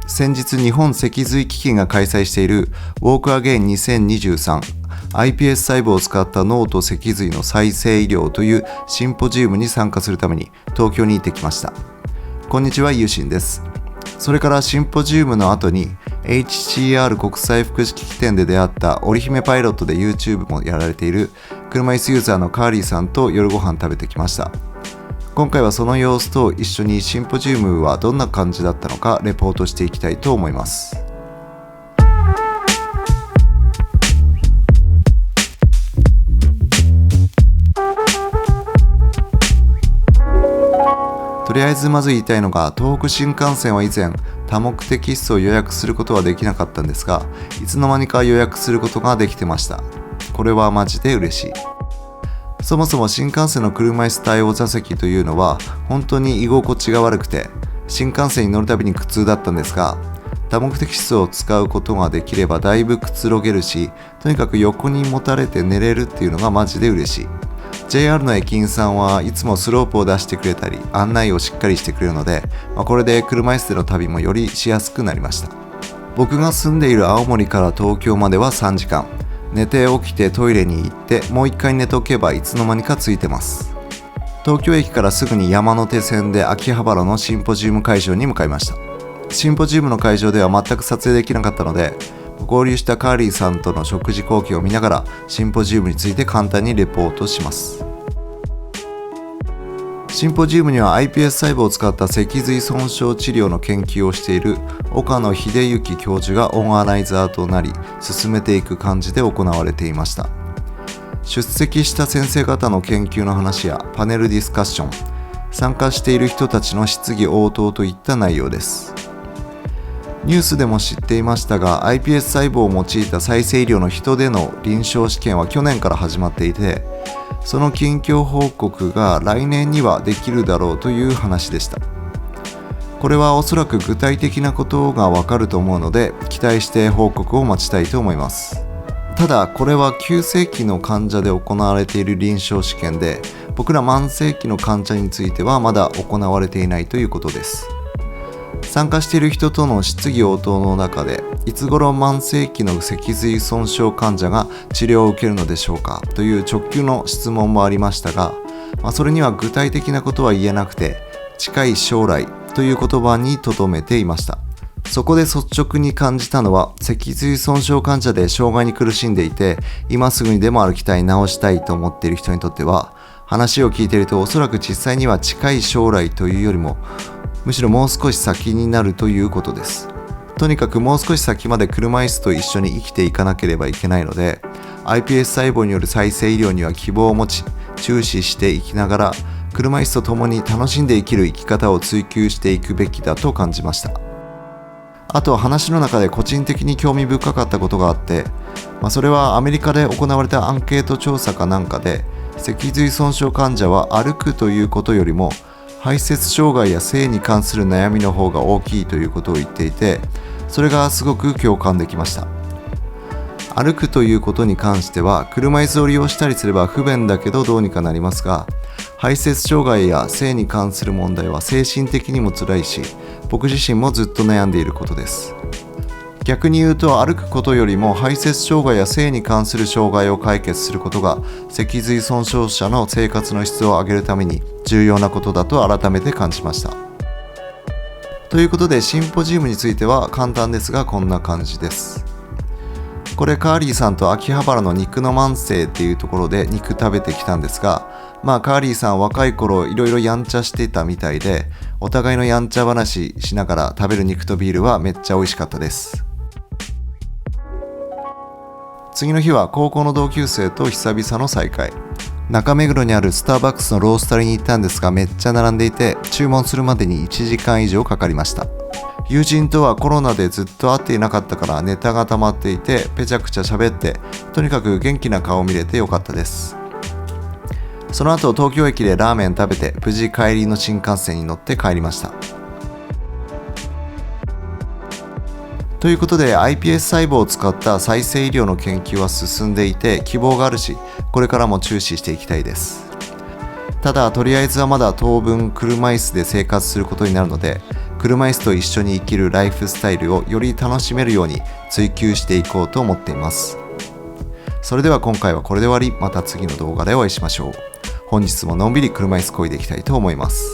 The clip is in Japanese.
先日日本脊髄基金が開催している Walk Again 2023 iPS 細胞を使った脳と脊髄の再生医療というシンポジウムに参加するために東京に行ってきました。こんにちは、ゆうしんです。それからシンポジウムの後に HCR 国際福祉機器店で出会った織姫パイロットで YouTube もやられている車椅子ユーザーのカーリーさんと夜ご飯食べてきました。今回はその様子と一緒にシンポジウムはどんな感じだったのかレポートしていきたいと思います。とりあえずまず言いたいのが、東北新幹線は以前多目的室を予約することはできなかったんですが、いつの間にか予約することができてました。これはマジで嬉しい。そもそも新幹線の車椅子対応座席というのは本当に居心地が悪くて、新幹線に乗るたびに苦痛だったんですが、多目的室を使うことができればだいぶくつろげるし、とにかく横にもたれて寝れるっていうのがマジで嬉しい。JR の駅員さんはいつもスロープを出してくれたり案内をしっかりしてくれるので、これで車椅子での旅もよりしやすくなりました。僕が住んでいる青森から東京までは3時間。寝て起きてトイレに行ってもう一回寝ておけばいつの間にか着いてます。東京駅からすぐに山手線で秋葉原のシンポジウム会場に向かいました。シンポジウムの会場では全く撮影できなかったので、合流したカーリーさんとの食事光景を見ながらシンポジウムについて簡単にレポートします。シンポジウムには iPS 細胞を使った脊髄損傷治療の研究をしている岡野秀幸教授がオーガナイザーとなり進めていく感じで行われていました。出席した先生方の研究の話やパネルディスカッション、参加している人たちの質疑応答といった内容です。ニュースでも知っていましたが、 iPS 細胞を用いた再生医療の人での臨床試験は去年から始まっていて、その近況報告が来年にはできるだろうという話でした。これはおそらく具体的なことがわかると思うので、期待して報告を待ちたいと思います。ただこれは急性期の患者で行われている臨床試験で、僕ら慢性期の患者についてはまだ行われていないということです。参加している人との質疑応答の中で、いつ頃慢性期の脊髄損傷患者が治療を受けるのでしょうかという直球の質問もありましたが、それには具体的なことは言えなくて、近い将来という言葉にとどめていました。そこで率直に感じたのは、脊髄損傷患者で障害に苦しんでいて、今すぐにでも歩きたい、治したいと思っている人にとっては、話を聞いているとおそらく実際には近い将来というよりも、むしろもう少し先になるということです。とにかくもう少し先まで車椅子と一緒に生きていかなければいけないので、 iPS 細胞による再生医療には希望を持ち、注視していきながら車椅子と共に楽しんで生きる生き方を追求していくべきだと感じました。あとは話の中で個人的に興味深かったことがあって、それはアメリカで行われたアンケート調査かなんかで、脊髄損傷患者は歩くということよりも排泄障害や性に関する悩みの方が大きいということを言っていて、それがすごく共感できました。歩くということに関しては車椅子を利用したりすれば不便だけどどうにかなりますが、排泄障害や性に関する問題は精神的にも辛いし、僕自身もずっと悩んでいることです。逆に言うと、歩くことよりも排泄障害や性に関する障害を解決することが脊髄損傷者の生活の質を上げるために重要なことだと改めて感じました。ということで、シンポジウムについては簡単ですがこんな感じです。これカーリーさんと秋葉原の肉の万世っていうところで肉食べてきたんですが、カーリーさん若い頃いろいろやんちゃしていたみたいで、お互いのやんちゃ話しながら食べる肉とビールはめっちゃ美味しかったです。次の日は高校の同級生と久々の再会。中目黒にあるスターバックスのロースタリーに行ったんですが、めっちゃ並んでいて注文するまでに1時間以上かかりました。友人とはコロナでずっと会っていなかったからネタが溜まっていて、ぺちゃくちゃ喋って、とにかく元気な顔を見れてよかったです。その後東京駅でラーメン食べて、無事帰りの新幹線に乗って帰りました。ということで iPS 細胞を使った再生医療の研究は進んでいて希望があるし、これからも注視していきたいです。ただとりあえずはまだ当分車椅子で生活することになるので、車椅子と一緒に生きるライフスタイルをより楽しめるように追求していこうと思っています。それでは今回はこれで終わり、また次の動画でお会いしましょう。本日ものんびり車椅子漕いでいきたいと思います。